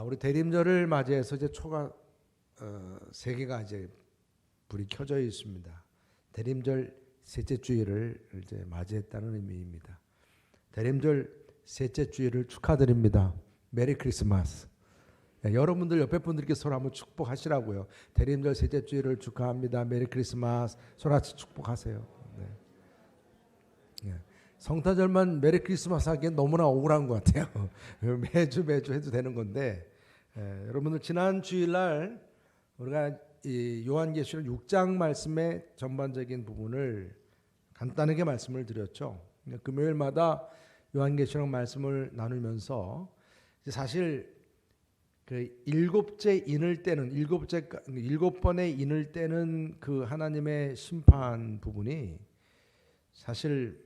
우리 대림절을 맞이해서 이제 초가 세 개가 이제 불이 켜져 있습니다. 대림절 셋째 주일을 이제 맞이했다는 의미입니다. 대림절 셋째 주일을 축하드립니다. 메리 크리스마스. 네, 여러분들 옆에 분들께 서로 한번 축복하시라고요. 대림절 셋째 주일을 축하합니다. 메리 크리스마스. 서로같이 축복하세요. 네. 네. 성탄절만 메리 크리스마스 하기엔 너무나 억울한 것 같아요. 매주 해도 되는 건데, 여러분들 지난 주일날 우리가 이 요한계시록 6장 말씀의 전반적인 부분을 간단하게 말씀을 드렸죠. 금요일마다 요한계시록 말씀을 나누면서 사실 그 일곱째 인을 떼는 일곱 번의 인을 떼는 그 하나님의 심판 부분이 사실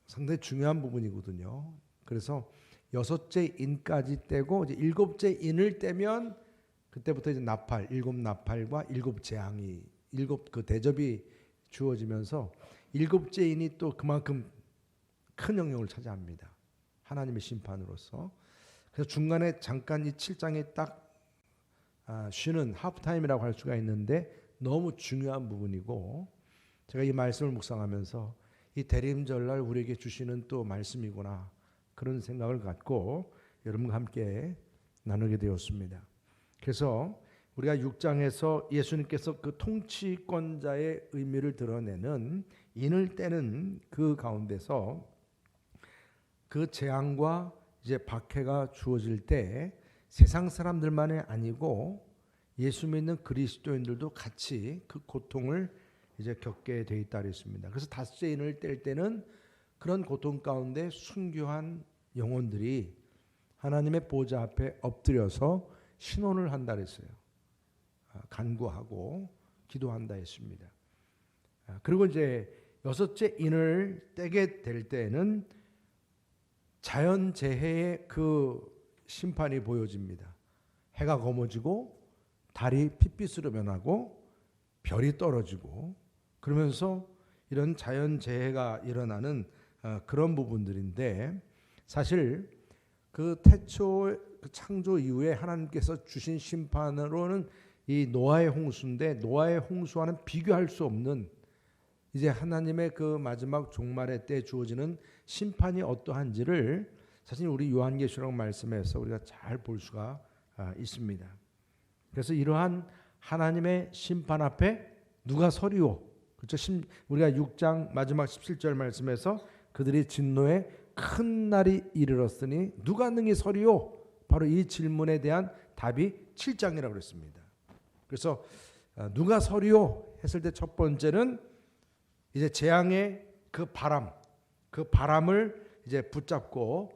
상당히 중요한 부분이거든요. 그래서 여섯째 인까지 떼고 이제 일곱째 인을 떼면 그때부터 이제 나팔, 일곱 나팔과 일곱 재앙이 일곱 그 대접이 주어지면서 일곱째 인이 또 그만큼 큰 영역을 차지합니다. 하나님의 심판으로서. 그래서 중간에 잠깐 이 7장에 딱 쉬는 하프타임이라고 할 수가 있는데 너무 중요한 부분이고 제가 이 말씀을 묵상하면서 이 대림절날 우리에게 주시는 또 말씀이구나 그런 생각을 갖고 여러분과 함께 나누게 되었습니다. 그래서 우리가 6장에서 예수님께서 그 통치권자의 의미를 드러내는 인을 떼는 그 가운데서 그 재앙과 이제 박해가 주어질 때 세상 사람들만이 아니고 예수 믿는 그리스도인들도 같이 그 고통을 이제 겪게 돼 있다 그랬습니다. 그래서 다섯째 인을 뗄 때는 그런 고통 가운데 순교한 영혼들이 하나님의 보좌 앞에 엎드려서 신원을 한다 그랬어요. 간구하고 기도한다 했습니다. 그리고 이제 여섯째 인을 떼게 될 때는 자연재해의 그 심판이 보여집니다. 해가 검어지고 달이 핏빛으로 변하고 별이 떨어지고 그러면서 이런 자연재해가 일어나는 그런 부분들인데 사실 그 태초 그 창조 이후에 하나님께서 주신 심판으로는 이 노아의 홍수인데 노아의 홍수와는 비교할 수 없는 이제 하나님의 그 마지막 종말의 때 주어지는 심판이 어떠한지를 사실 우리 요한계시록 말씀에서 우리가 잘 볼 수가 있습니다. 그래서 이러한 하나님의 심판 앞에 누가 서리오? 그렇죠? 우리가 6장 마지막 17절 말씀에서 그들이 진노에 큰 날이 이르렀으니 누가 능히 서리오? 바로 이 질문에 대한 답이 7장이라고 그랬습니다. 그래서 누가 서리오? 했을 때 첫 번째는 이제 재앙의 그 바람을 이제 붙잡고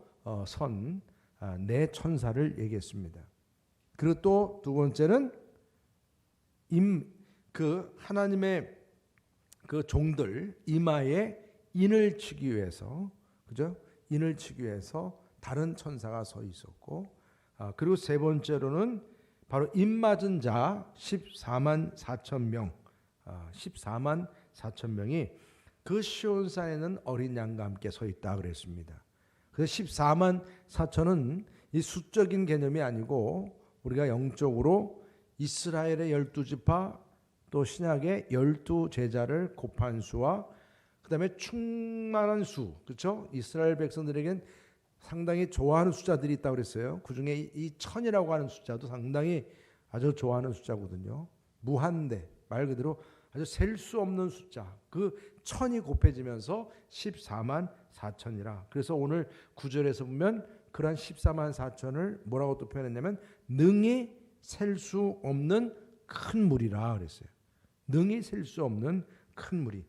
선 네 천사를 얘기했습니다. 그리고 또 두 번째는 그 하나님의 그 종들 이마에 인을 치기 위해서 그죠? 인을 치기 위해서 다른 천사가 서 있었고 그리고 세 번째로는 바로 인 맞은 자 14만 4천 명 14만 4천 명이 그 시온산에는 어린 양과 함께 서 있다 그랬습니다. 그래서 14만 4천은 이 수적인 개념이 아니고 우리가 영적으로 이스라엘의 12지파 또 신약의 12제자를 곱한 수와 그 다음에 충만한 수 그렇죠? 이스라엘 백성들에겐 상당히 좋아하는 숫자들이 있다고 그랬어요. 그 중에 이 천이라고 하는 숫자도 상당히 아주 좋아하는 숫자거든요. 무한대 말 그대로 아주 셀 수 없는 숫자 그 천이 곱해지면서 14만 4천이라 그래서 오늘 9절에서 보면 그러한 14만 4천을 뭐라고 또 표현했냐면 능히 셀 수 없는 큰 물이라 그랬어요. 능히 셀 수 없는 큰 물이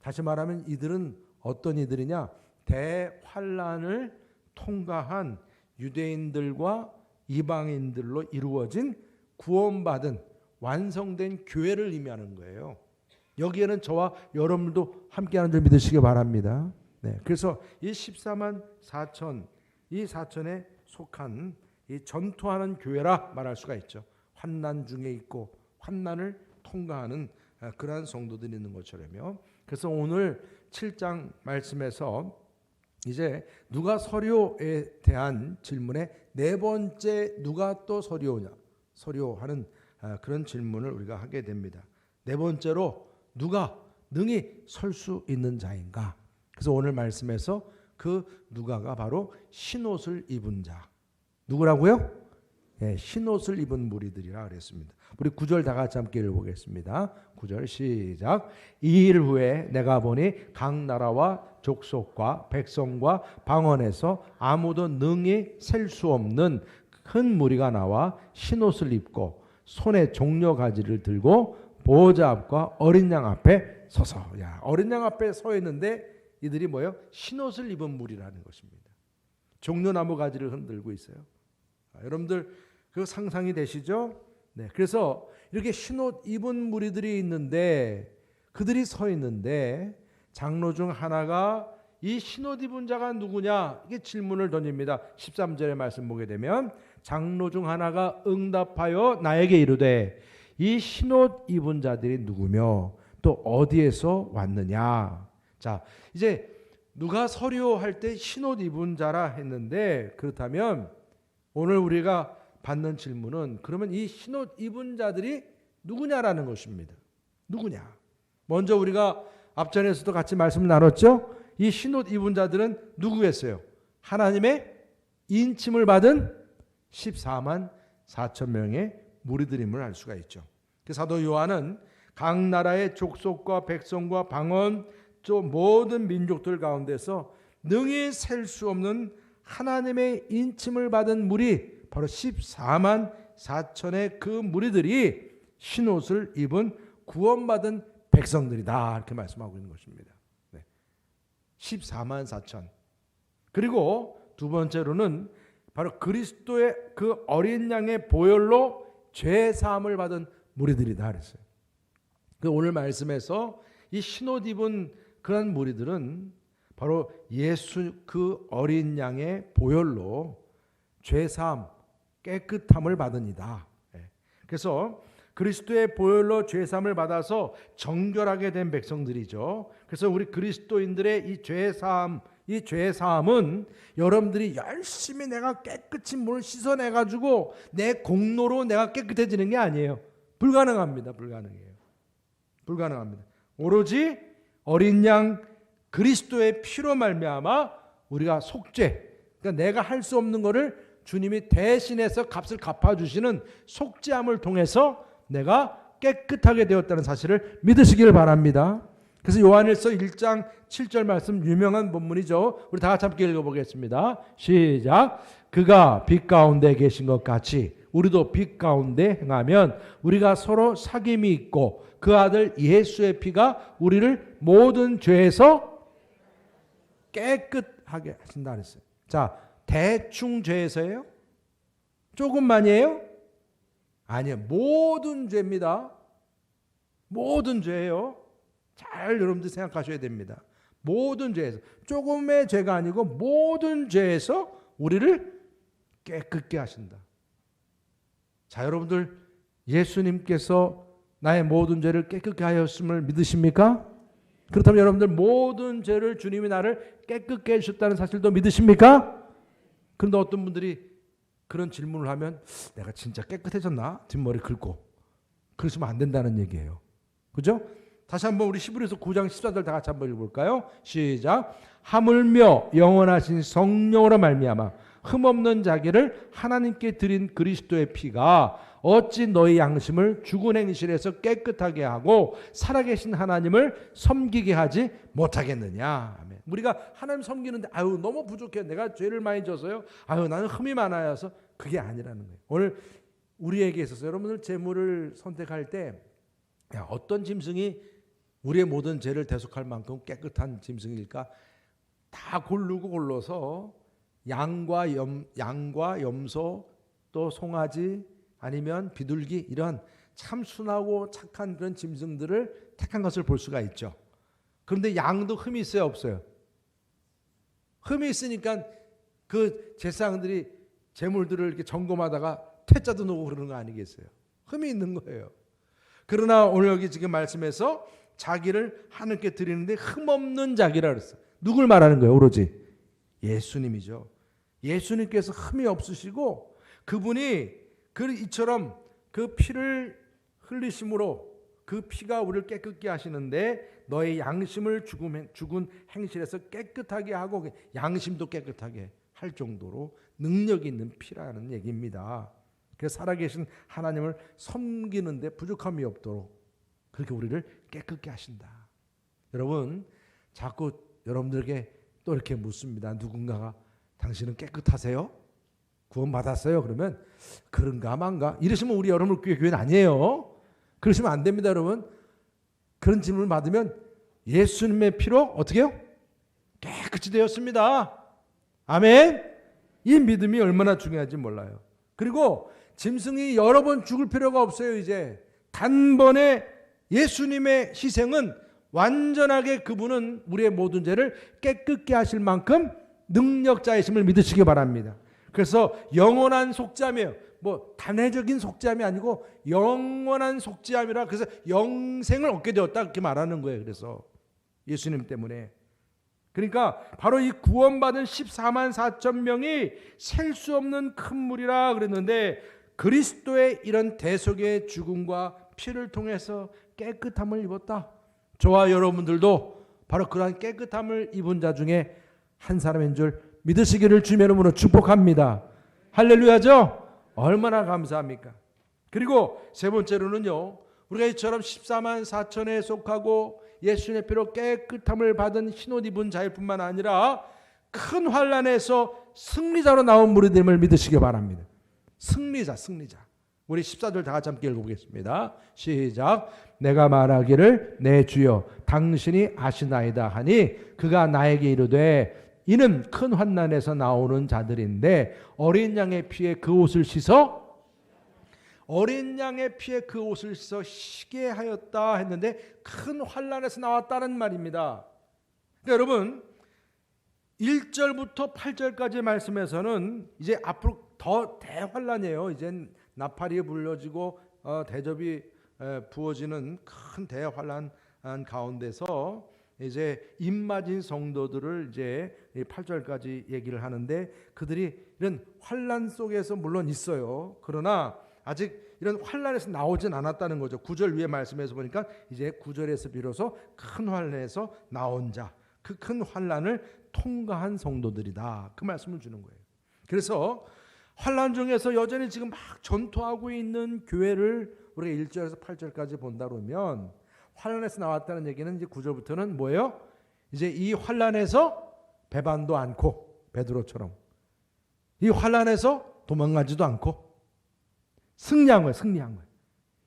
다시 말하면 이들은 어떤 이들이냐 대환란을 통과한 유대인들과 이방인들로 이루어진 구원받은 완성된 교회를 의미하는 거예요. 여기에는 저와 여러분도 함께하는 줄 믿으시기 바랍니다. 네, 그래서 이 14만 4천 이 4천에 속한 이 전투하는 교회라 말할 수가 있죠. 환난 중에 있고 환난을 통과하는 그러한 성도들이 있는 것처럼요. 그래서 오늘 7장 말씀에서 이제 누가 서류에 대한 질문의 네 번째 누가 또 서류냐 서류하는 그런 질문을 우리가 하게 됩니다. 네 번째로 누가 능히 설 수 있는 자인가? 그래서 오늘 말씀에서 그 누가가 바로 흰옷을 입은 자. 누구라고요? 네, 흰옷을 입은 무리들이라 그랬습니다. 우리 9절 다 같이 함께 읽어보겠습니다. 9절 시작. 이 일 후에 내가 보니 각 나라와 족속과 백성과 방언에서 아무도 능히 셀 수 없는 큰 무리가 나와 흰옷을 입고 손에 종려 가지를 들고 보호자 앞과 어린 양 앞에 서서. 야, 어린 양 앞에 서 있는데 이들이 뭐예요? 흰옷을 입은 무리라는 것입니다. 종려나무 가지를 흔들고 있어요. 여러분들 그 상상이 되시죠? 네, 그래서 이렇게 흰옷 입은 무리들이 있는데 그들이 서 있는데 장로 중 하나가 이 흰옷 입은 자가 누구냐? 이게 질문을 던집니다. 13절의 말씀 보게 되면 장로 중 하나가 응답하여 나에게 이르되 이 흰옷 입은 자들이 누구며 또 어디에서 왔느냐? 자, 이제 누가 서류할 때 흰옷 입은 자라 했는데 그렇다면 오늘 우리가 받는 질문은 그러면 이 흰옷 입은 자들이 누구냐라는 것입니다. 누구냐? 먼저 우리가 앞전에서도 같이 말씀 나눴죠? 이 흰옷 입은 자들은 누구였어요? 하나님의 인침을 받은 14만 4천 명의 무리들임을 알 수가 있죠. 사도 요한은 각 나라의 족속과 백성과 방언 또 모든 민족들 가운데서 능히 셀 수 없는 하나님의 인침을 받은 무리 바로 14만 4천의 그 무리들이 흰옷을 입은 구원받은 백성들이다 이렇게 말씀하고 있는 것입니다. 14만 4천. 그리고 두 번째로는 바로 그리스도의 그 어린 양의 보혈로 죄 사함을 받은 무리들이다 그랬어요. 오늘 말씀에서 이 흰옷 입은 그런 무리들은 바로 예수 그 어린 양의 보혈로 죄 사함 깨끗함을 받으니라. 그래서 그리스도의 보혈로 죄 사함을 받아서 정결하게 된 백성들이죠. 그래서 우리 그리스도인들의 이 죄 사함은 여러분들이 열심히 내가 깨끗이 물을 씻어내 가지고 내 공로로 내가 깨끗해지는 게 아니에요. 불가능합니다. 불가능합니다. 오로지 어린 양 그리스도의 피로 말미암아 우리가 속죄, 그러니까 내가 할 수 없는 것을 주님이 대신해서 값을 갚아주시는 속죄함을 통해서 내가 깨끗하게 되었다는 사실을 믿으시길 바랍니다. 그래서 요한일서 1장 7절 말씀 유명한 본문이죠. 우리 다 같이 함께 읽어보겠습니다. 시작. 그가 빛 가운데 계신 것 같이 우리도 빛 가운데 행하면 우리가 서로 사귐이 있고 그 아들 예수의 피가 우리를 모든 죄에서 깨끗하게 하신다 그랬어요. 자, 대충 죄에서예요? 조금만이에요? 아니에요. 모든 죄입니다. 모든 죄예요. 잘 여러분들 생각하셔야 됩니다. 모든 죄에서, 조금의 죄가 아니고 모든 죄에서 우리를 깨끗게 하신다. 자, 여러분들 예수님께서 나의 모든 죄를 깨끗게 하였음을 믿으십니까? 그렇다면 여러분들 모든 죄를 주님이 나를 깨끗게 해주셨다는 사실도 믿으십니까? 그런데 어떤 분들이 그런 질문을 하면 내가 진짜 깨끗해졌나? 뒷머리 긁고. 그러시면 안 된다는 얘기예요. 그죠? 다시 한번 우리 히브리서 9장 14절 다 같이 한번 읽어볼까요? 시작. 하물며 영원하신 성령으로 말미암아 흠없는 자기를 하나님께 드린 그리스도의 피가 어찌 너희 양심을 죽은 행실에서 깨끗하게 하고 살아계신 하나님을 섬기게 하지 못하겠느냐. 아멘. 우리가 하나님 섬기는데 아유 너무 부족해. 내가 죄를 많이 져서요. 아유 나는 흠이 많아서 그게 아니라는 거예요. 오늘 우리에게 있어서 여러분들 재물을 선택할 때 어떤 짐승이 우리의 모든 죄를 대속할 만큼 깨끗한 짐승일까? 다 고르고 골라서 양과 염소 또 송아지 아니면 비둘기 이런 참 순하고 착한 그런 짐승들을 택한 것을 볼 수가 있죠. 그런데 양도 흠이 있어요, 없어요? 흠이 있으니까 그 제사장들이 제물들을 이렇게 점검하다가 퇴짜도 놓고 그러는 거 아니겠어요? 흠이 있는 거예요. 그러나 오늘 여기 지금 말씀에서 자기를 하나님께 드리는데 흠없는 자기라 그랬어요. 누굴 말하는 거예요? 오로지 예수님이죠. 예수님께서 흠이 없으시고 그분이 이처럼 그 피를 흘리심으로 그 피가 우리를 깨끗게 하시는데 너의 양심을 죽은 행실에서 깨끗하게 하고 양심도 깨끗하게 할 정도로 능력이 있는 피라는 얘기입니다. 그래서 살아계신 하나님을 섬기는데 부족함이 없도록 그렇게 우리를 깨끗게 하신다. 여러분, 자꾸 여러분들에게 또 이렇게 묻습니다. 누군가가 당신은 깨끗하세요? 구원 받았어요? 그러면 그런가 만가 이러시면 우리 여러분 교회는 아니에요. 그러시면 안 됩니다. 여러분, 그런 질문을 받으면 예수님의 피로 어떻게 해요? 깨끗이 되었습니다. 아멘. 이 믿음이 얼마나 중요한지 몰라요. 그리고 짐승이 여러 번 죽을 필요가 없어요. 이제 단번에 예수님의 희생은 완전하게 그분은 우리의 모든 죄를 깨끗게 하실 만큼 능력자이심을 믿으시기 바랍니다. 그래서 영원한 속죄함이에요. 뭐 단회적인 속죄함이 아니고 영원한 속죄함이라, 그래서 영생을 얻게 되었다 그렇게 말하는 거예요. 그래서 예수님 때문에. 그러니까 바로 이 구원받은 14만 4천 명이 셀 수 없는 큰 물이라 그랬는데 그리스도의 이런 대속의 죽음과 피를 통해서 깨끗함을 입었다. 저와 여러분들도 바로 그러한 깨끗함을 입은 자 중에 한 사람인 줄 믿으시기를 주님의 이름으로 축복합니다. 할렐루야죠? 얼마나 감사합니까? 그리고 세 번째로는요, 우리가 이처럼 14만 4천에 속하고 예수님의 피로 깨끗함을 받은 흰옷 입은 자일 뿐만 아니라 큰 환난에서 승리자로 나온 무리됨을 믿으시기 바랍니다. 승리자. 우리 14절 다 같이 함께 읽어보겠습니다. 시작. 내가 말하기를 내 주여 당신이 아시나이다 하니 그가 나에게 이르되 이는 큰 환난에서 나오는 자들인데 어린 양의 피에 그 옷을 씻어 시게 하였다 했는데 큰 환난에서 나왔다는 말입니다. 그러니까 여러분 1절부터 8절까지 말씀에서는 이제 앞으로 더 대환난이에요. 이제 나팔이 불려지고 대접이 부어지는 큰 대환난 가운데서 이제 입맞은 성도들을 이제 8절까지 얘기를 하는데 그들이 이런 환난 속에서 물론 있어요. 그러나 아직 이런 환난에서 나오진 않았다는 거죠. 9절 위에 말씀에서 보니까 이제 9절에서 비로소 큰 환난에서 나온 자, 그 큰 환난을 통과한 성도들이다. 그 말씀을 주는 거예요. 그래서 환난 중에서 여전히 지금 막 전투하고 있는 교회를 우리가 1절에서 8절까지 본다 그러면 환난에서 나왔다는 얘기는 이제 9절부터는 뭐예요? 이제 이 환난에서 배반도 않고 베드로처럼 이 환난에서 도망가지도 않고 승리한 거예요.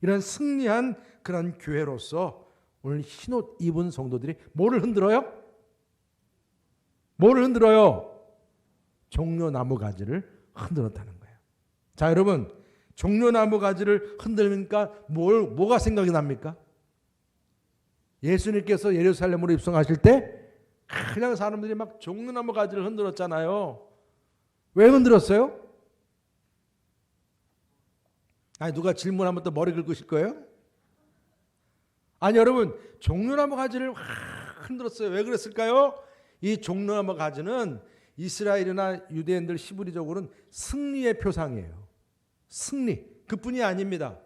이런 승리한 그런 교회로서 오늘 흰옷 입은 성도들이 뭐를 흔들어요? 종려나무 가지를 흔들었다는 거예요. 자, 여러분, 종려나무 가지를 흔들니까 뭐가 생각이 납니까? 예수님께서 예루살렘으로 입성하실 때 그냥 사람들이 막 종려나무 가지를 흔들었잖아요. 왜 흔들었어요? 아니, 누가 질문하면 또 머리 긁으실 거예요? 아니, 여러분, 종려나무 가지를 흔들었어요. 왜 그랬을까요? 이 종려나무 가지는 이스라엘이나 유대인들 히브리적으로는 승리의 표상이에요. 승리, 그뿐이 아닙니다.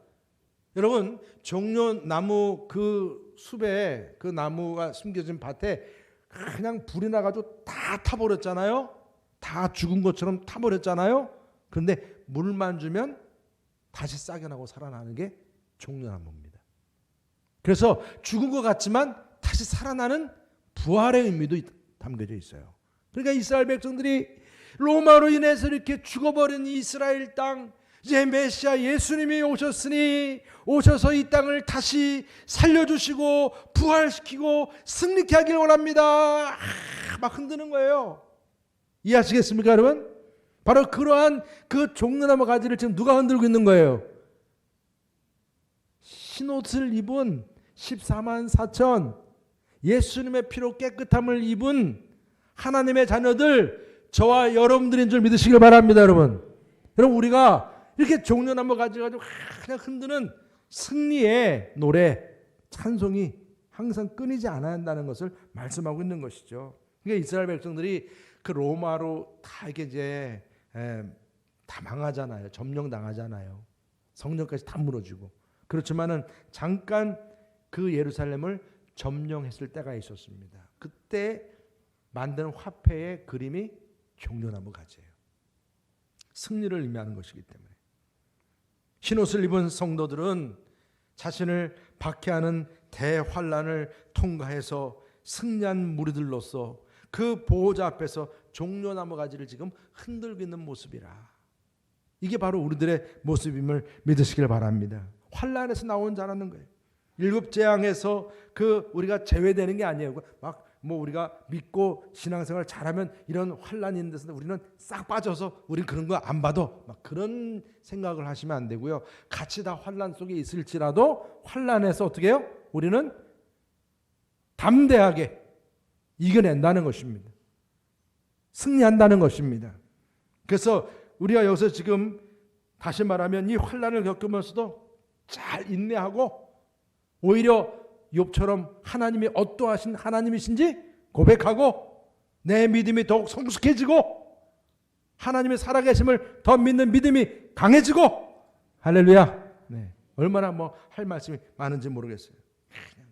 여러분, 종려나무 그 숲에 그 나무가 숨겨진 밭에 그냥 불이 나가지고 다 타버렸잖아요. 다 죽은 것처럼 타버렸잖아요. 그런데 물만 주면 다시 싹이 나고 살아나는 게 종려나무입니다. 그래서 죽은 것 같지만 다시 살아나는 부활의 의미도 담겨져 있어요. 그러니까 이스라엘 백성들이 로마로 인해서 이렇게 죽어버린 이스라엘 땅, 이제 메시아 예수님이 오셨으니 오셔서 이 땅을 다시 살려주시고 부활시키고 승리케 하길 원합니다. 막 흔드는 거예요. 이해하시겠습니까, 여러분? 바로 그러한 그 종려나무 가지를 지금 누가 흔들고 있는 거예요? 흰옷을 입은 14만 4천 예수님의 피로 깨끗함을 입은 하나님의 자녀들, 저와 여러분들인 줄 믿으시길 바랍니다. 여러분, 우리가 이렇게 종려나무 가지 가지고 그냥 흔드는 승리의 노래, 찬송이 항상 끊이지 않아야 한다는 것을 말씀하고 있는 것이죠. 그러니까 이스라엘 백성들이 그 로마로 다 이게 이제 다 망하잖아요. 점령당하잖아요. 성전까지 다 무너지고. 그렇지만은 잠깐 그 예루살렘을 점령했을 때가 있었습니다. 그때 만든 화폐의 그림이 종려나무 가지예요. 승리를 의미하는 것이기 때문에. 흰옷을 입은 성도들은 자신을 박해하는 대환란을 통과해서 승리한 무리들로서 그 보호자 앞에서 종려나무 가지를 지금 흔들고 있는 모습이라. 이게 바로 우리들의 모습임을 믿으시길 바랍니다. 환란에서 나온 자라는 거예요. 일곱 재앙에서 그 우리가 제외되는 게 아니에요. 막 뭐 우리가 믿고 신앙생활 잘하면 이런 환란이 있는 데서 우리는 싹 빠져서 우린 그런 거 안 받아. 막 그런 생각을 하시면 안 되고요. 같이 다 환란 속에 있을지라도 환란에서 어떻게 해요? 우리는 담대하게 이겨낸다는 것입니다. 승리한다는 것입니다. 그래서 우리가 여기서 지금 다시 말하면 이 환란을 겪으면서도 잘 인내하고 오히려 욥처럼 하나님이 어떠하신 하나님이신지 고백하고 내 믿음이 더욱 성숙해지고 하나님의 살아계심을 더 믿는 믿음이 강해지고 할렐루야. 네. 얼마나 뭐 할 말씀이 많은지 모르겠어요.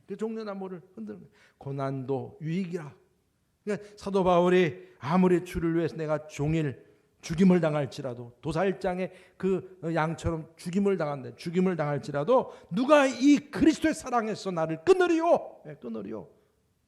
그 종려나무를 흔드는 거예요. 고난도 유익이라. 그러니까 사도 바울이 아무리 주를 위해서 내가 종일 죽임을 당할지라도 도살장의 그 양처럼 죽임을 당할지라도 누가 이 그리스도의 사랑에서 나를 끊으리요? 네, 끊으리요.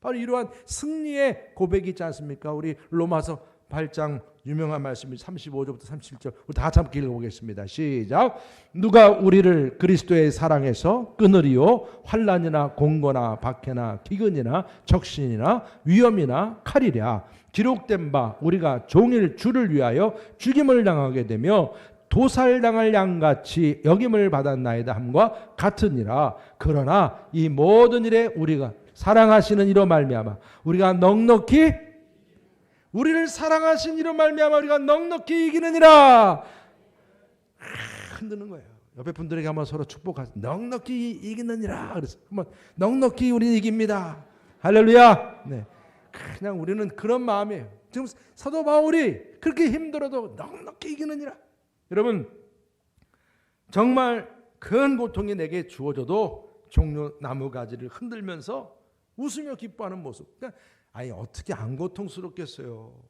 바로 이러한 승리의 고백이 있지 않습니까? 우리 로마서 8장 유명한 말씀이 35절부터 37절 우리 다 같이 한번 읽어보겠습니다. 시작. 누가 우리를 그리스도의 사랑에서 끊으리요? 환난이나 공고나 박해나 기근이나 적신이나 위험이나 칼이랴. 기록된 바 우리가 종일 주를 위하여 죽임을 당하게 되며 도살당할 양같이 여김을 받았나이다 함과 같으니라. 그러나 이 모든 일에 우리가 사랑하시는 이로 말미암아 우리가 넉넉히 우리를 사랑하신 이로 말미암아 우리가 넉넉히 이기느니라. 흔드는 거예요. 옆에 분들에게 한번 서로 축복하세요. 넉넉히 이기느니라. 그래서 한번 넉넉히 우리 이깁니다. 할렐루야. 네. 그냥 우리는 그런 마음이에요. 지금 사도 바울이 그렇게 힘들어도 넉넉히 이기느니라. 여러분 정말 큰 고통이 내게 주어져도 종려나무 가지를 흔들면서 웃으며 기뻐하는 모습. 그러니까 아니 어떻게 안 고통스럽겠어요.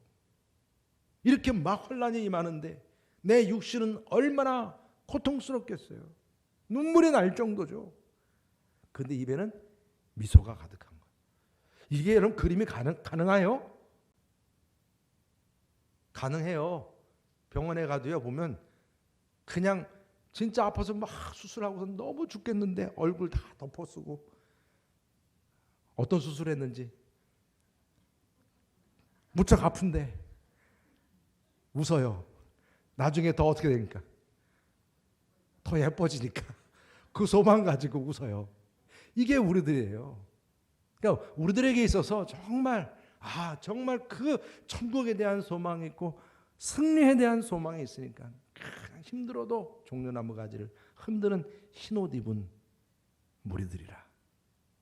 이렇게 막 환난이 임하는데 내 육신은 얼마나 고통스럽겠어요. 눈물이 날 정도죠. 그런데 입에는 미소가 가득한 거예요. 이게 여러분 그림이 가능해요? 가능해요. 병원에 가도요 보면 그냥 진짜 아파서 막 수술하고서 너무 죽겠는데 얼굴 다 덮어쓰고 어떤 수술했는지 무척 아픈데 웃어요. 나중에 더 어떻게 되니까 더 예뻐지니까 그 소망 가지고 웃어요. 이게 우리들이에요. 그러니까 우리들에게 있어서 정말 그 천국에 대한 소망이 있고 승리에 대한 소망이 있으니까 힘들어도 종려나무 가지를 흔드는 흰옷 입은 무리들이라.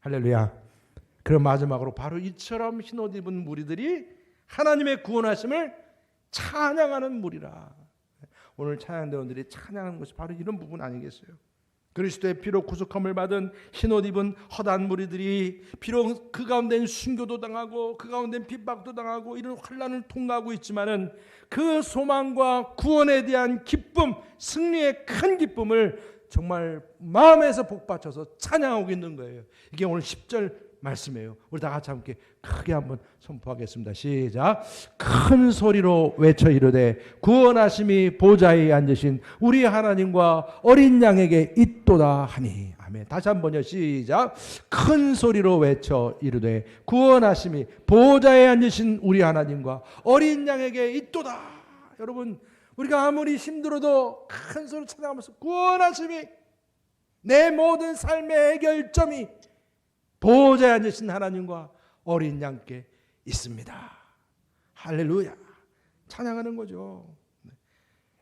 할렐루야. 그럼 마지막으로 바로 이처럼 흰옷 입은 무리들이 하나님의 구원하심을 찬양하는 무리라. 오늘 찬양대원들이 찬양하는 것이 바로 이런 부분 아니겠어요? 그리스도의 피로 구속함을 받은 흰옷 입은 허다한 무리들이 비록 그 가운데는 순교도 당하고 그 가운데는 핍박도 당하고 이런 환난을 통과하고 있지만은 그 소망과 구원에 대한 기쁨, 승리의 큰 기쁨을 정말 마음에서 복받쳐서 찬양하고 있는 거예요. 이게 오늘 10절 말씀이에요. 우리 다 같이 함께 크게 한번 선포하겠습니다. 시작. 큰 소리로 외쳐 이르되 구원하심이 보좌에 앉으신 우리 하나님과 어린 양에게 있도다 하니. 아멘. 다시 한번요. 시작. 큰 소리로 외쳐 이르되 구원하심이 보좌에 앉으신 우리 하나님과 어린 양에게 있도다. 여러분 우리가 아무리 힘들어도 큰 소리로 찬양하면서 구원하심이 내 모든 삶의 해결점이 보좌에 앉으신 하나님과 어린 양께 있습니다. 할렐루야. 찬양하는 거죠.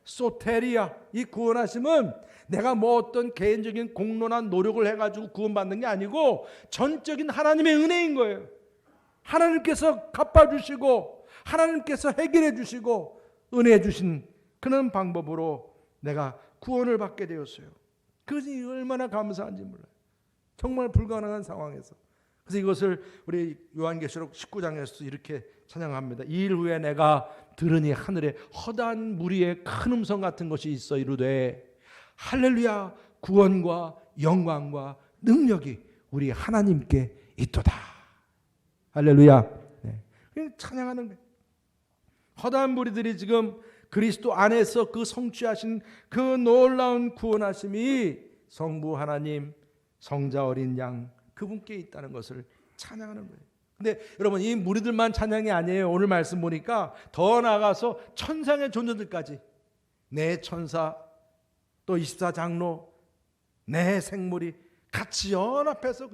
소테리아, 이 구원하심은 내가 뭐 어떤 개인적인 공로나 노력을 해가지고 구원받는 게 아니고 전적인 하나님의 은혜인 거예요. 하나님께서 갚아주시고 하나님께서 해결해 주시고 은혜해 주신 그런 방법으로 내가 구원을 받게 되었어요. 그것이 얼마나 감사한지 몰라요. 정말 불가능한 상황에서. 그래서 이것을 우리 요한계시록 19장에서 이렇게 찬양합니다. 이 일 후에 내가 들으니 하늘에 허다한 무리의 큰 음성 같은 것이 있어 이르되 할렐루야, 구원과 영광과 능력이 우리 하나님께 있도다. 할렐루야. 네. 찬양하는 거예요. 허다한 무리들이 지금 그리스도 안에서 그 성취하신 그 놀라운 구원하심이 성부 하나님, 성자 어린 양 그분께 있다는 것을 찬양하는 거예요. 근데 여러분, 이 무리들만 찬양이 아니에요. 오늘 말씀 보니까 더 나아가서 천상의 존재들까지, 내 천사, 또 24장로, 내 생물이 같이 연합해서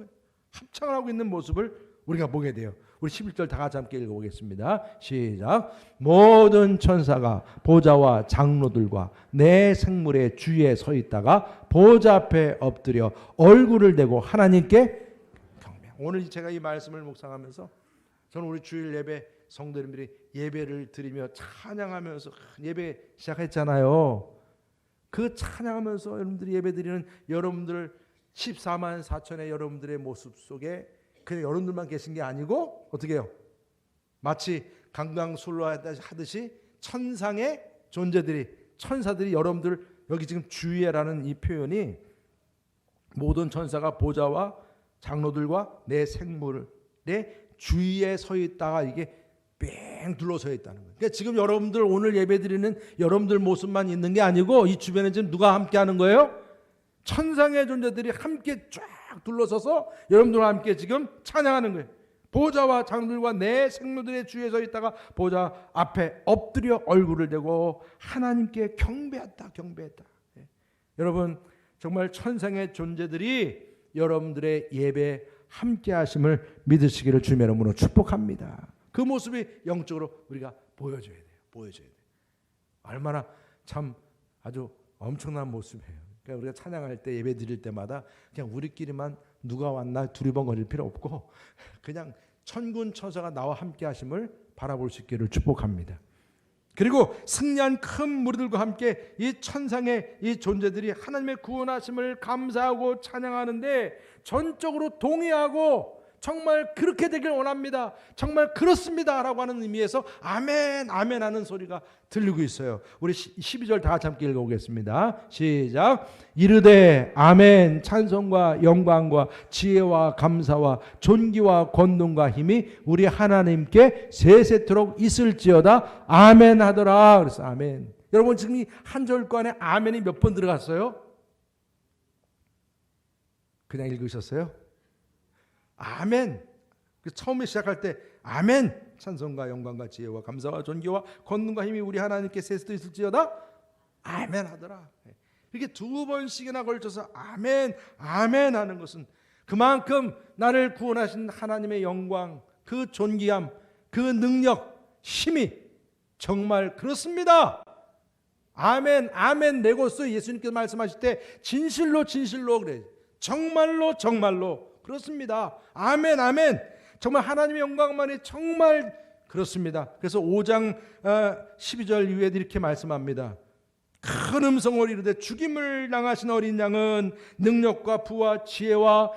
합창을 하고 있는 모습을 우리가 보게 돼요. 우리 11절 다 같이 함께 읽어보겠습니다. 시작. 모든 천사가 보좌와 장로들과 내 생물의 주위에 서 있다가 보좌 앞에 엎드려 얼굴을 대고 하나님께 경배. 오늘 제가 이 말씀을 묵상하면서 저는 우리 주일 예배 성도님들이 예배를 드리며 찬양하면서 예배 시작했잖아요. 그 찬양하면서 여러분들이 예배 드리는 여러분들 14만 4천의 여러분들의 모습 속에 그냥 여러분들만 계신 게 아니고 어떻게 해요? 마치 강강술로 하듯이 천상의 존재들이, 천사들이 여러분들 여기 지금 주위에라는 이 표현이 모든 천사가 보좌와 장로들과 내 생물의 주위에 서 있다가 이게 뺑 둘러서 있다는 거예요. 그러니까 지금 여러분들 오늘 예배드리는 여러분들 모습만 있는 게 아니고 이 주변에 지금 누가 함께 하는 거예요? 천상의 존재들이 함께 쫙 둘러서서 여러분들과 함께 지금 찬양하는 거예요. 보좌와 장들과 내 생물들의 주위에 서 있다가 보좌 앞에 엎드려 얼굴을 대고 하나님께 경배했다. 예. 여러분, 정말 천상의 존재들이 여러분들의 예배 함께 하심을 믿으시기를 주님의 이름으로 축복합니다. 그 모습이 영적으로 우리가 보여줘야 돼요. 얼마나 참 아주 엄청난 모습이에요. 그러니까 우리가 찬양할 때 예배 드릴 때마다 그냥 우리끼리만 누가 왔나 두리번거릴 필요 없고 그냥 천군 천사가 나와 함께 하심을 바라볼 수 있기를 축복합니다. 그리고 승리한 큰 무리들과 함께 이 천상의 이 존재들이 하나님의 구원하심을 감사하고 찬양하는데 전적으로 동의하고 정말 그렇게 되길 원합니다. 정말 그렇습니다 라고 하는 의미에서 아멘 아멘 하는 소리가 들리고 있어요. 우리 12절 다 같이 함께 읽어보겠습니다. 시작. 이르되 아멘, 찬송과 영광과 지혜와 감사와 존귀와 권능과 힘이 우리 하나님께 세세토록 있을지어다 아멘 하더라. 그래서 아멘. 여러분, 지금 이 한 절구 안에 아멘이 몇 번 들어갔어요? 그냥 읽으셨어요? 아멘. 처음에 시작할 때 아멘, 찬송과 영광과 지혜와 감사와 존귀와 권능과 힘이 우리 하나님께 세세토록 있을지어다 아멘 하더라. 이렇게 두 번씩이나 걸쳐서 아멘 아멘 하는 것은 그만큼 나를 구원하신 하나님의 영광, 그 존귀함, 그 능력, 힘이 정말 그렇습니다. 아멘 아멘 내고서 예수님께서 말씀하실 때 진실로 그래. 정말로 그렇습니다. 아멘 아멘. 정말 하나님의 영광만이 정말 그렇습니다. 그래서 5장 12절 이후에 이렇게 말씀합니다. 큰 음성으로 이르되 죽임을 당하신 어린 양은 능력과 부와 지혜와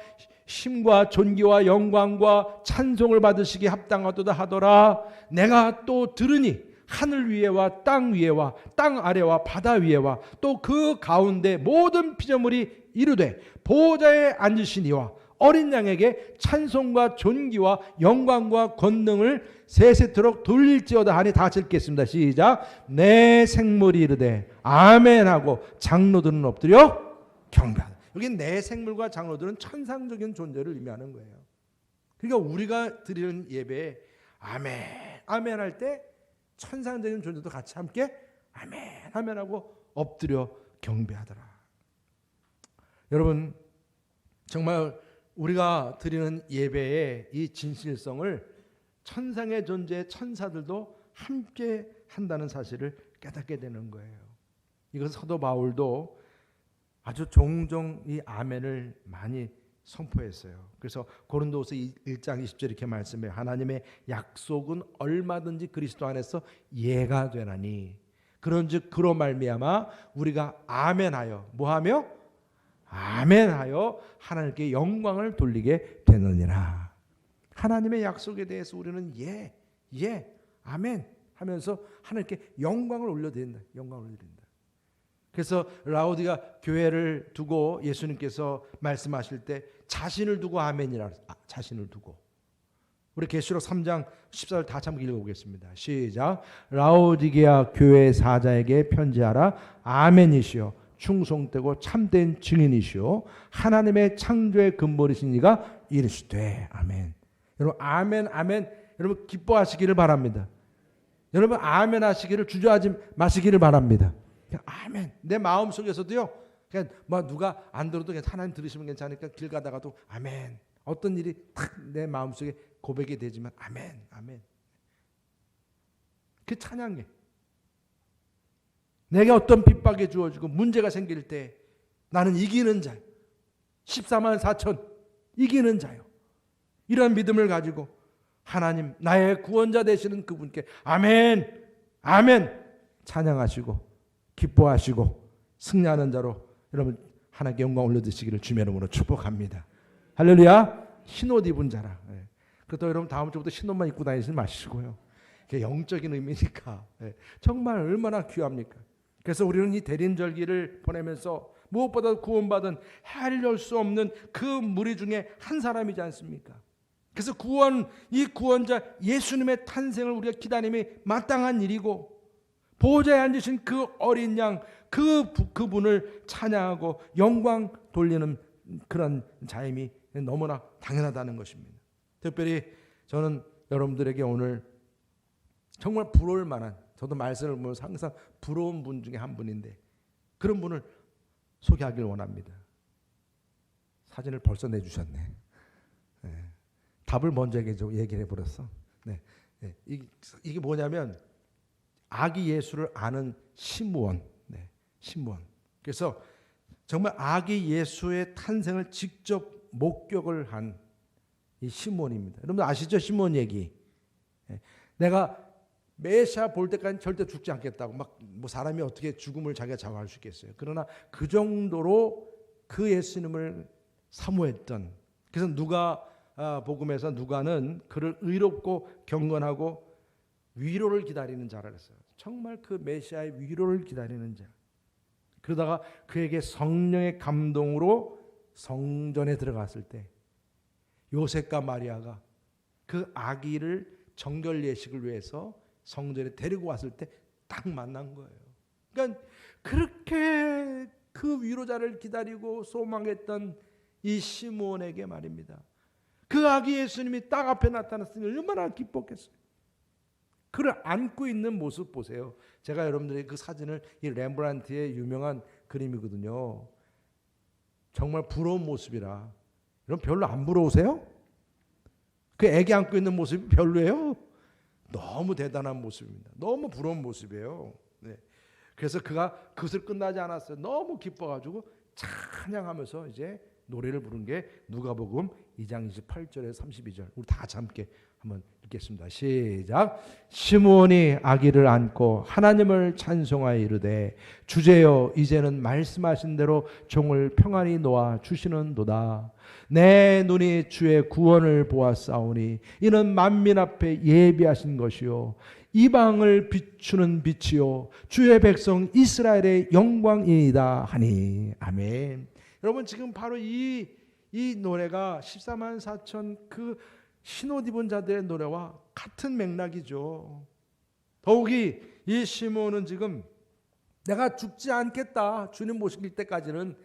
힘과 존귀와 영광과 찬송을 받으시기 합당하도다 하더라. 내가 또 들으니 하늘 위에와 땅 위에와 땅 아래와 바다 위에와 또 그 가운데 모든 피조물이 이르되 보좌에 앉으신 이와 어린 양에게 찬송과 존귀와 영광과 권능을 세세토록 돌릴지어다 하니 다 같이 읽겠습니다. 시작. 내 생물이 이르되 아멘 하고 장로들은 엎드려 경배하다. 여기 내 생물과 장로들은 천상적인 존재를 의미하는 거예요. 그러니까 우리가 드리는 예배에 아멘 할 때 천상적인 존재도 같이 함께 아멘 하고 엎드려 경배하더라. 여러분, 정말 우리가 드리는 예배의 이 진실성을 천상의 존재 천사들도 함께 한다는 사실을 깨닫게 되는 거예요. 이것은 사도 바울도 아주 종종 이 아멘을 많이 선포했어요. 그래서 고린도후서 1장 20절 이렇게 말씀해요. 하나님의 약속은 얼마든지 그리스도 안에서 예가 되나니 그런즉 그로 말미암아 우리가 아멘하여 뭐하며 아멘하여 하나님께 영광을 돌리게 되느니라. 하나님의 약속에 대해서 우리는 예, 아멘 하면서 하나님께 영광을 올려드린다. 영광을 올려드린다. 그래서 라오디가 교회를 두고 예수님께서 말씀하실 때 자신을 두고 아멘이라 자신을 두고. 우리 계시록 3장 14절 다 함께 읽어보겠습니다. 시작. 라오디게아 교회 사자에게 편지하라. 아멘이시여 충성되고 참된 증인이시오 하나님의 창조의 근본이신 이가 이르시되 아멘. 여러분 아멘 아멘 여러분 기뻐하시기를 바랍니다. 여러분 아멘 하시기를 주저하지 마시기를 바랍니다. 그냥 아멘. 내 마음속에서도요. 그냥 뭐 누가 안 들어도 그냥 하나님 들으시면 괜찮으니까 길 가다가도 아멘. 어떤 일이 탁 내 마음속에 고백이 되지만 아멘 아멘. 그 찬양해. 내게 어떤 핍박이 주어지고 문제가 생길 때 나는 이기는 자요. 14만 4천 이기는 자요. 이런 믿음을 가지고 하나님 나의 구원자 되시는 그분께 아멘 아멘 찬양하시고 기뻐하시고 승리하는 자로 여러분 하나님께 영광 올려드시기를 주님의 이름으로 축복합니다. 할렐루야. 흰옷 입은 자라. 그래도 여러분 다음 주부터 흰옷만 입고 다니지 마시고요. 그게 영적인 의미니까 정말 얼마나 귀합니까. 그래서 우리는 이 대림절기를 보내면서 무엇보다 구원받은 헤아릴 수 없는 그 무리 중에 한 사람이지 않습니까? 그래서 이 구원자 예수님의 탄생을 우리가 기다림이 마땅한 일이고 보호자에 앉으신 그 어린 양 그분을 찬양하고 영광 돌리는 그런 자임이 너무나 당연하다는 것입니다. 특별히 저는 여러분들에게 오늘 정말 부러울 만한 저도 말씀을 보면서 항상 부러운 분 중에 한 분인데 그런 분을 소개하길 원합니다. 사진을 벌써 내주셨네. 답을 먼저 얘기를 해버렸어. 이게 뭐냐면 아기 예수를 아는 시므온. 시므온. 그래서 정말 아기 예수의 탄생을 직접 목격을 한 이 시므온입니다. 여러분 아시죠? 시므온 얘기. 내가 메시아 볼 때까지 절대 죽지 않겠다고 막 뭐 사람이 어떻게 죽음을 자기가 자각할 수 있겠어요. 그러나 그 정도로 그 예수님을 사모했던. 그래서 누가 복음에서 누가는 그를 의롭고 경건하고 위로를 기다리는 자라 그랬어요. 정말 그 메시아의 위로를 기다리는 자. 그러다가 그에게 성령의 감동으로 성전에 들어갔을 때 요셉과 마리아가 그 아기를 정결 예식을 위해서 성전에 데리고 왔을 때 딱 만난 거예요. 그러니까 그렇게 그 위로자를 기다리고 소망했던 이 시므온에게 말입니다. 그 아기 예수님이 딱 앞에 나타났으니 얼마나 기뻤겠어요. 그를 안고 있는 모습 보세요. 제가 여러분들에게 그 사진을 이 렘브란트의 유명한 그림이거든요. 정말 부러운 모습이라. 여러분 별로 안 부러우세요? 그 애기 안고 있는 모습이 별로예요? 너무 대단한 모습입니다. 너무 부러운 모습이에요. 그래서 그가 그것을 끝나지 않았어요. 너무 기뻐가지고 찬양하면서 이제 노래를 부른 게 누가복음 2장 28절에서 32절. 우리 다 함께 한번 읽겠습니다. 시작. 시므온이 아기를 안고 하나님을 찬송하여 이르되 주제여 이제는 말씀하신 대로 종을 평안히 놓아 주시는도다. 내 눈이 주의 구원을 보았사오니 이는 만민 앞에 예비하신 것이요 이방을 비추는 빛이요 주의 백성 이스라엘의 영광이다 하니 아멘. 여러분 지금 바로 이 노래가 14만 4천 그 흰옷 입은 자들의 노래와 같은 맥락이죠. 더욱이 이 시므온은 지금 내가 죽지 않겠다 주님 모실 때까지는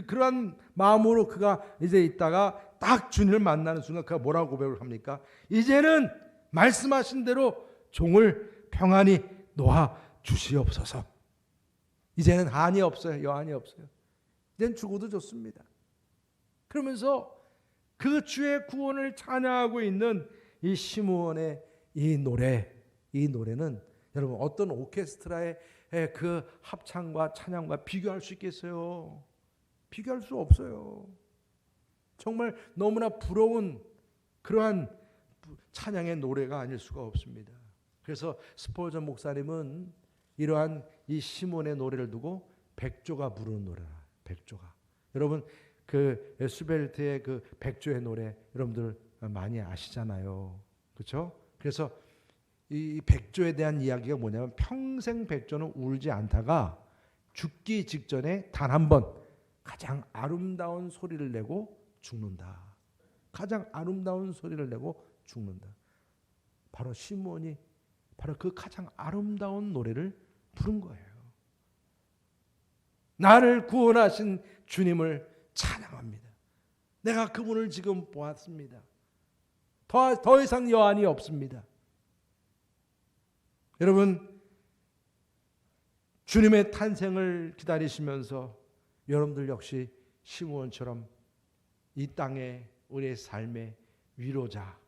그러한 마음으로 그가 이제 있다가 딱 주님을 만나는 순간 그가 뭐라고 고백을 합니까? 이제는 말씀하신 대로 종을 평안히 놓아 주시옵소서. 이제는 한이 없어요. 여한이 없어요. 이제는 죽어도 좋습니다. 그러면서 그 주의 구원을 찬양하고 있는 이 시므온의 이 노래는 여러분 어떤 오케스트라의 그 합창과 찬양과 비교할 수 있겠어요? 비교할 수 없어요. 정말 너무나 부러운 그러한 찬양의 노래가 아닐 수가 없습니다. 그래서 스폴전 목사님은 이러한 이 시몬의 노래를 두고 백조가 부르는 노래라. 백조가. 여러분 그 에스벨트의 그 백조의 노래 여러분들 많이 아시잖아요. 그렇죠? 그래서 이 백조에 대한 이야기가 뭐냐면 평생 백조는 울지 않다가 죽기 직전에 단 한 번 가장 아름다운 소리를 내고 죽는다. 가장 아름다운 소리를 내고 죽는다. 바로 시몬이 바로 그 가장 아름다운 노래를 부른 거예요. 나를 구원하신 주님을 찬양합니다. 내가 그분을 지금 보았습니다. 더 이상 여한이 없습니다. 여러분 주님의 탄생을 기다리시면서 여러분들 역시 시므온처럼 이 땅에 우리의 삶의 위로자,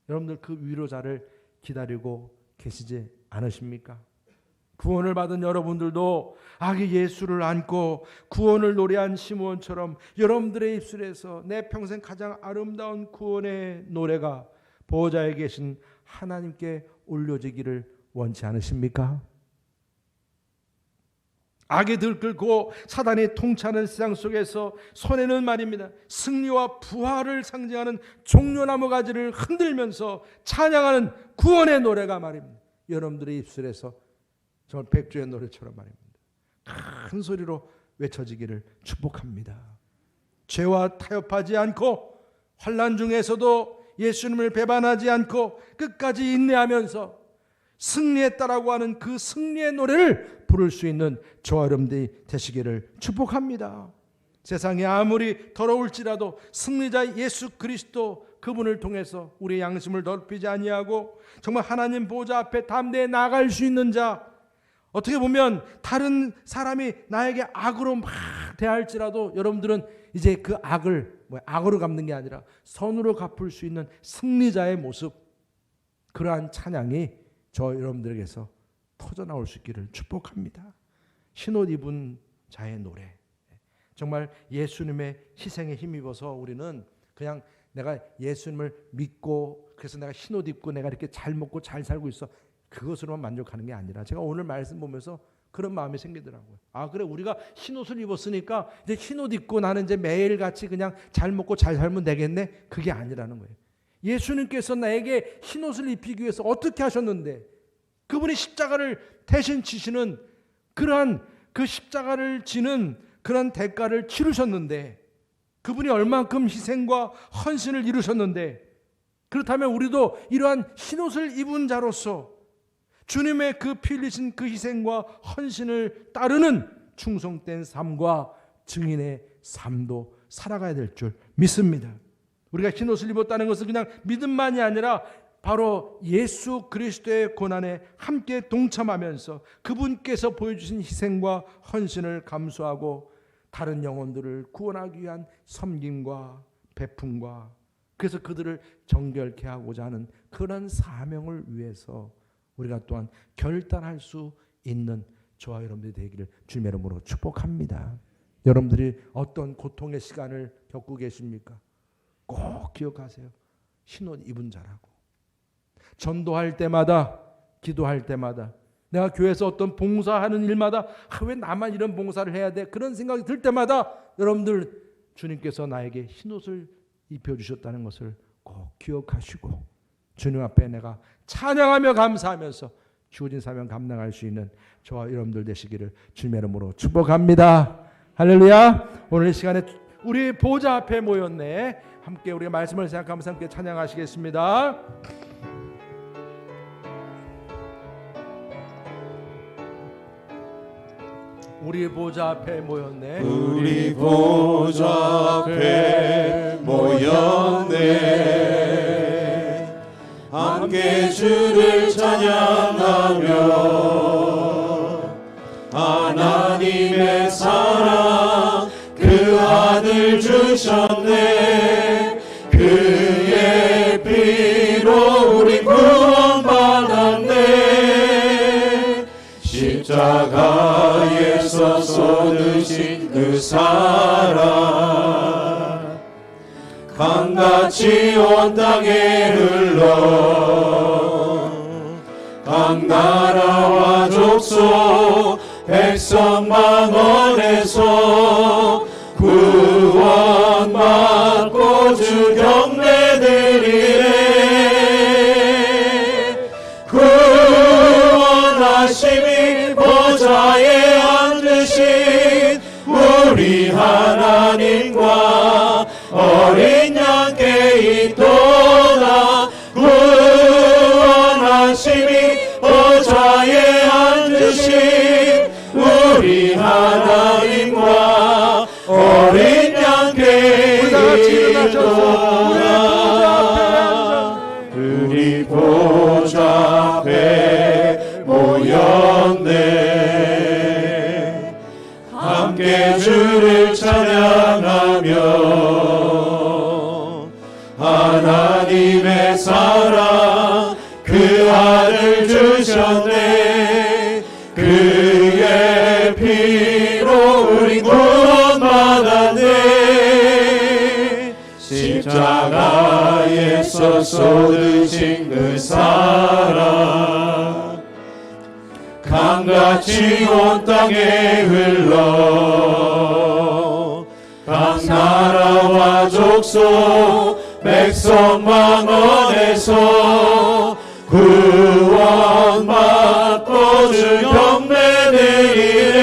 여러분들 그 위로자를 기다리고 계시지 않으십니까? 구원을 받은 여러분들도 아기 예수를 안고 구원을 노래한 시므온처럼 여러분들의 입술에서 내 평생 가장 아름다운 구원의 노래가 보호자에 계신 하나님께 올려지기를 원치 않으십니까? 악이 들끓고 사단이 통치하는 세상 속에서 손에는 말입니다, 승리와 부활을 상징하는 종려나무 가지를 흔들면서 찬양하는 구원의 노래가 말입니다, 여러분들의 입술에서 정말 백조의 노래처럼 말입니다, 큰 소리로 외쳐지기를 축복합니다. 죄와 타협하지 않고 환난 중에서도 예수님을 배반하지 않고 끝까지 인내하면서 승리했다라고 하는 그 승리의 노래를 부를 수 있는 저와 여러분들이 되시기를 축복합니다. 세상이 아무리 더러울지라도 승리자 예수 그리스도 그분을 통해서 우리의 양심을 더럽히지 아니하고 정말 하나님 보좌 앞에 담대히 나아갈 수 있는 자, 어떻게 보면 다른 사람이 나에게 악으로 막 대할지라도 여러분들은 이제 그 악을 악으로 갚는 게 아니라 선으로 갚을 수 있는 승리자의 모습, 그러한 찬양이 저 여러분들에게서 터져나올 수 있기를 축복합니다. 흰옷 입은 자의 노래, 정말 예수님의 희생에 힘입어서 우리는 그냥 내가 예수님을 믿고 그래서 내가 흰옷 입고 내가 이렇게 잘 먹고 잘 살고 있어, 그것으로만 만족하는 게 아니라, 제가 오늘 말씀 보면서 그런 마음이 생기더라고요. 아 그래, 우리가 흰옷을 입었으니까 이제 흰옷 입고 나는 이제 매일같이 그냥 잘 먹고 잘 살면 되겠네, 그게 아니라는 거예요. 예수님께서 나에게 흰옷을 입히기 위해서 어떻게 하셨는데, 그분이 십자가를 대신 치시는 그러한 그 십자가를 지는 그런 대가를 치르셨는데, 그분이 얼만큼 희생과 헌신을 이루셨는데, 그렇다면 우리도 이러한 흰옷을 입은 자로서 주님의 그 피 흘리신 그 희생과 헌신을 따르는 충성된 삶과 증인의 삶도 살아가야 될 줄 믿습니다. 우리가 흰옷을 입었다는 것은 그냥 믿음만이 아니라 바로 예수 그리스도의 고난에 함께 동참하면서 그분께서 보여주신 희생과 헌신을 감수하고 다른 영혼들을 구원하기 위한 섬김과 베품과, 그래서 그들을 정결케 하고자 하는 그런 사명을 위해서 우리가 또한 결단할 수 있는 저와 여러분들이 되기를 주님의 이름으로 축복합니다. 여러분들이 어떤 고통의 시간을 겪고 계십니까? 꼭 기억하세요. 흰옷 입은 자라고. 전도할 때마다, 기도할 때마다, 내가 교회에서 어떤 봉사하는 일마다 왜 나만 이런 봉사를 해야 돼? 그런 생각이 들 때마다 여러분들 주님께서 나에게 흰옷을 입혀주셨다는 것을 꼭 기억하시고 주님 앞에 내가 찬양하며 감사하면서 주어진 사명 감당할 수 있는 저와 여러분들 되시기를 주님의 이름으로 축복합니다. 할렐루야. 오늘 이 시간에 우리 보좌 앞에 모였네. 함께 우리가 말씀을 생각하면서 함께 찬양하시겠습니다. 우리 보좌 앞에 모였네. 우리 보좌 앞에 모였네. 함께 주를 찬양하며 하나님의 사랑 그 아들 주셨네. 그의 피로 우리 구원받았네. 십자가에서 쏟으신 그 사랑 강같이 온 땅에 흘러 각 나라와 족속 백성 망원에서 구원받고 주 경배드리네. 구원하심이 보좌에 앉으신 우리 하나님과 어린 양께 있도다. 구원하심이 보좌에 앉으신 우리 하나님과 어린 양께 있도다. 우리 보좌 앞에 모였네. 함께 주를 찬양하며 하나님의 사랑 그 아들 주셨네. 그의 피로 우리 구원받았네. 십자가에서 쏟으신 그 사랑 강같이 온 땅에 흘러 각 나라와 족속 백성 망원에서 구원받고 주 경배드리네.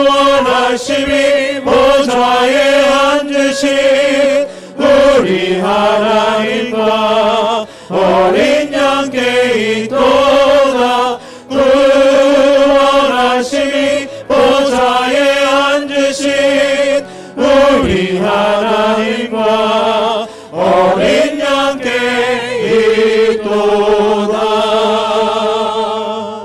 구원하심이 보좌에 앉으신 우리 하나님과 어린 양께 있도다. 구원하심이 보좌에 앉으신 우리 하나님과 어린 양께 있도다.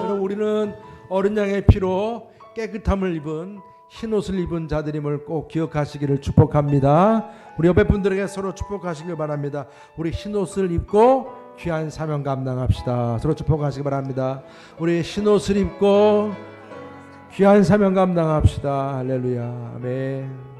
여러분, 우리는 어린 양의 피로 깨끗함을 입은 흰옷을 입은 자들임을 꼭 기억하시기를 축복합니다. 우리 옆에 분들에게 서로 축복하시길 바랍니다. 우리 흰옷을 입고 귀한 사명 감당합시다. 서로 축복하시기 바랍니다. 우리 흰옷을 입고 귀한 사명 감당합시다. 할렐루야. 아멘.